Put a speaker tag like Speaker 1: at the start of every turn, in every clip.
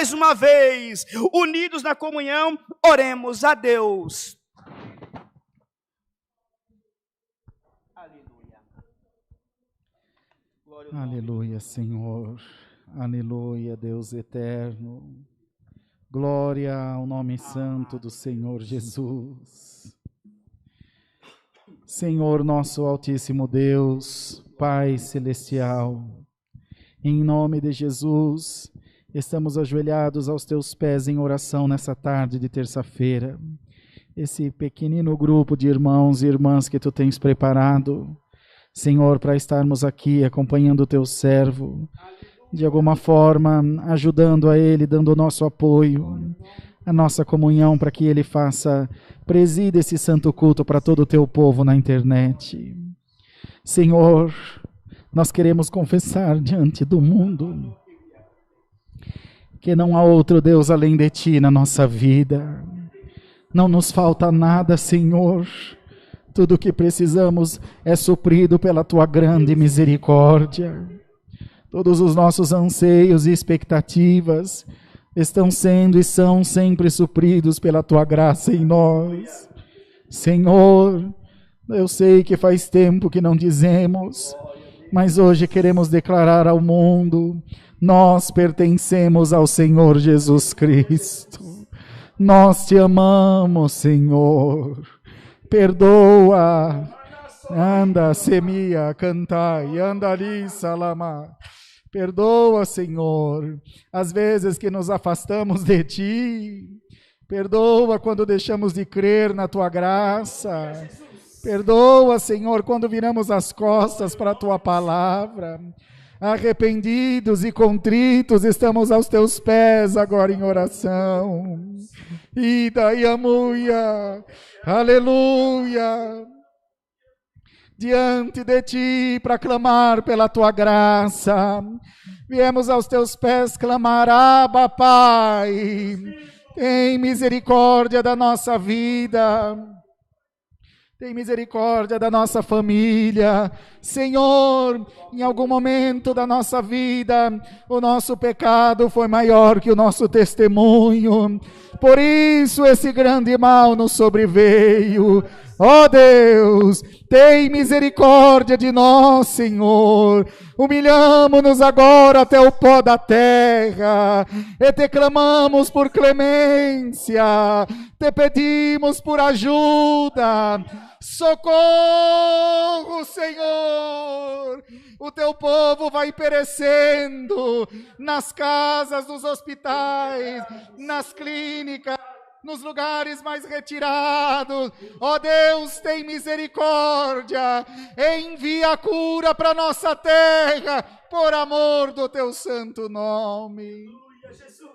Speaker 1: Mais uma vez, unidos na comunhão, oremos a Deus.
Speaker 2: Aleluia, Senhor. Aleluia, Deus eterno. Glória ao nome santo do Senhor Jesus. Senhor, nosso altíssimo Deus, Pai celestial, em nome de Jesus, estamos ajoelhados aos teus pés em oração nessa tarde de terça-feira. Esse pequenino grupo de irmãos e irmãs que tu tens preparado, Senhor, para estarmos aqui acompanhando o teu servo, de alguma forma ajudando a ele, dando o nosso apoio, a nossa comunhão para que ele presida esse santo culto para todo o teu povo na internet. Senhor, nós queremos confessar diante do mundo que não há outro Deus além de ti na nossa vida. Não nos falta nada, Senhor. Tudo o que precisamos é suprido pela tua grande misericórdia. Todos os nossos anseios e expectativas estão sendo e são sempre supridos pela tua graça em nós. Senhor, eu sei que faz tempo que não dizemos, mas hoje queremos declarar ao mundo: nós pertencemos ao Senhor Jesus Cristo. Nós te amamos, Senhor. Perdoa. Anda, semia, cantai, anda ali, salama. Perdoa, Senhor, as vezes que nos afastamos de ti. Perdoa quando deixamos de crer na tua graça. Perdoa, Senhor, quando viramos as costas para a tua palavra. Arrependidos e contritos, estamos aos teus pés agora em oração. Ida e amuia, aleluia. Diante de ti para clamar pela tua graça. Viemos aos teus pés clamar: Abba, Pai, tem misericórdia da nossa vida. Tem misericórdia da nossa família. Senhor, em algum momento da nossa vida, o nosso pecado foi maior que o nosso testemunho. Por isso esse grande mal nos sobreveio. Ó Deus, tem misericórdia de nós, Senhor. Humilhamo-nos agora até o pó da terra e te clamamos por clemência, te pedimos por ajuda. Socorro, Senhor. O teu povo vai perecendo nas casas, nos hospitais, nas clínicas, nos lugares mais retirados. Ó Deus, tem misericórdia, envia a cura para nossa terra, por amor do teu santo nome. Aleluia, Jesus.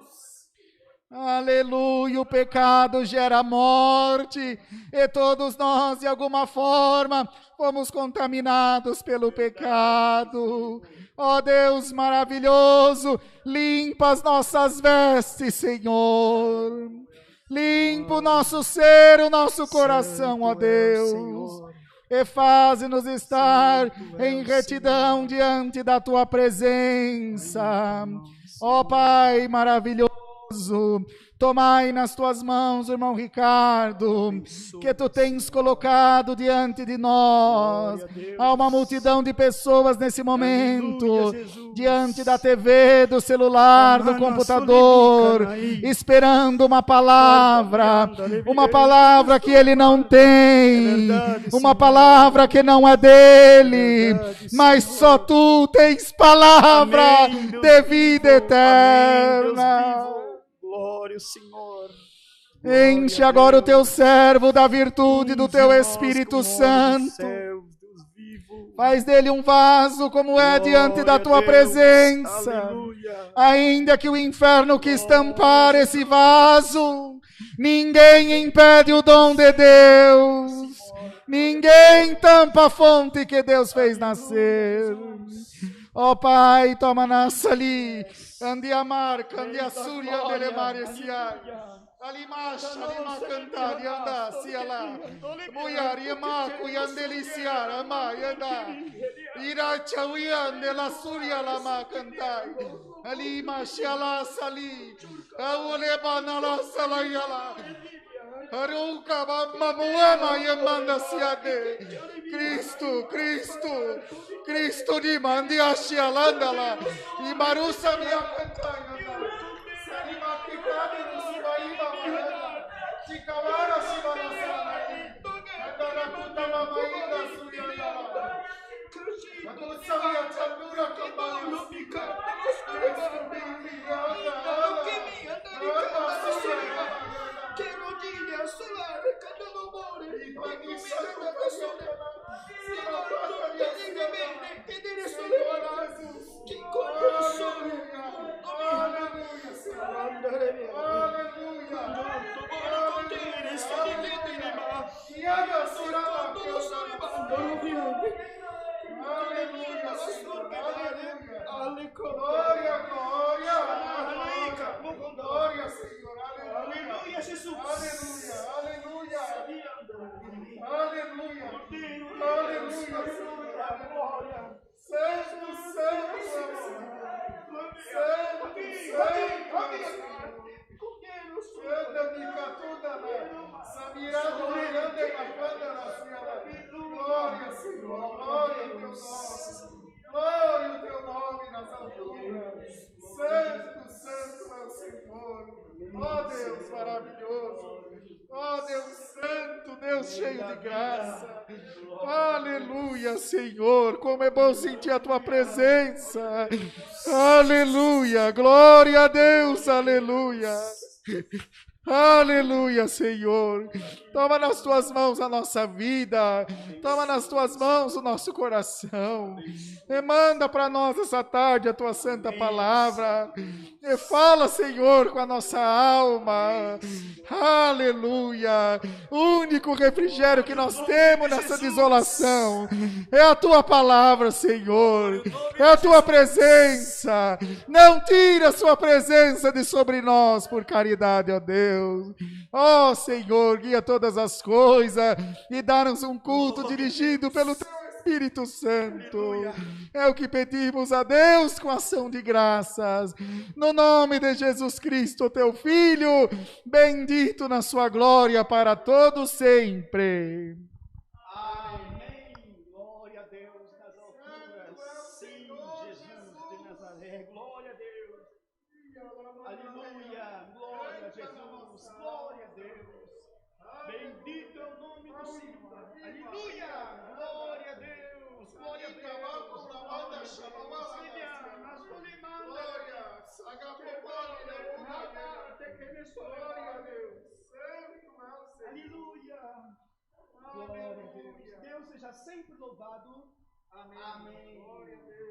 Speaker 2: Aleluia, o pecado gera morte, e todos nós de alguma forma fomos contaminados pelo pecado. Ó Deus maravilhoso, limpa as nossas vestes, Senhor. Limpa o nosso ser, o nosso coração, ó Deus, e faze-nos estar em retidão diante da tua presença. Ó Pai maravilhoso, tomai nas tuas mãos o irmão Ricardo, que tu tens colocado diante de nós. Há uma multidão de pessoas nesse momento, diante da TV, do celular, do computador, esperando uma palavra que ele não tem, uma palavra que não é dele, mas só tu tens palavra de vida eterna.
Speaker 1: Glória ao Senhor.
Speaker 2: Enche agora o teu servo da virtude do teu Espírito Santo. Faz dele um vaso como é diante da tua presença. Ainda que o inferno quis tampar esse vaso, ninguém impede o dom de Deus. Ninguém tampa a fonte que Deus fez nascer. Ó Pai, toma-nos ali Andiamar, Candiasuria, Andelemare, Siai. Alimash, Alima Canta, Yanda, Siala. Muyar, Yamaku, Yandeliciar, Ama, Yanda. Ira Chawian de la Suria Lama Cantai. Alima Shala Sali. Auleba Nala Salayala. Haruka Mamuama Yamanda Siade. Cristo di Mandi Ashialandala. Imarusa Mia Cantai. Salima Kitani Nusibaima Mahana. Chikawara Shivana Sanai. Andara Kutama Maida Suriandala. Manusamia Chandura Kambana. Glória, Senhor. Aleluia, Jesus. Aleluia. Aleluia. Aleluia, Senhor. Santo, santo, glória, Senhor. Glória ao teu nome nas alturas. Santo é o Senhor. Ó Deus maravilhoso. Ó Deus santo, Deus cheio de graça. Aleluia, Senhor. Como é bom sentir a tua presença. Aleluia. Glória a Deus. Aleluia. Aleluia, Senhor. Toma nas tuas mãos a nossa vida. Toma nas tuas mãos o nosso coração. E manda para nós essa tarde a tua santa palavra. E fala, Senhor, com a nossa alma. Aleluia. O único refrigério que nós temos nessa desolação é a tua palavra, Senhor. É a tua presença. Não tira a sua presença de sobre nós, por caridade, ó Deus. Ó Senhor, guia todas as coisas e dá-nos um culto dirigido pelo teu Espírito Santo. É o que pedimos a Deus com ação de graças. No nome de Jesus Cristo, teu Filho, bendito na sua glória para todos sempre.
Speaker 1: Amém. Glória a Deus nas alturas. Sim, Jesus de Nazaré. Glória a Deus. Aleluia. Glória a Jesus. Glória a Deus. Bendito é o nome do Senhor. Aleluia. Glória a Deus. Glória a Deus. Aleluia. Glória a Deus. Deus seja sempre louvado. Amém. Amém.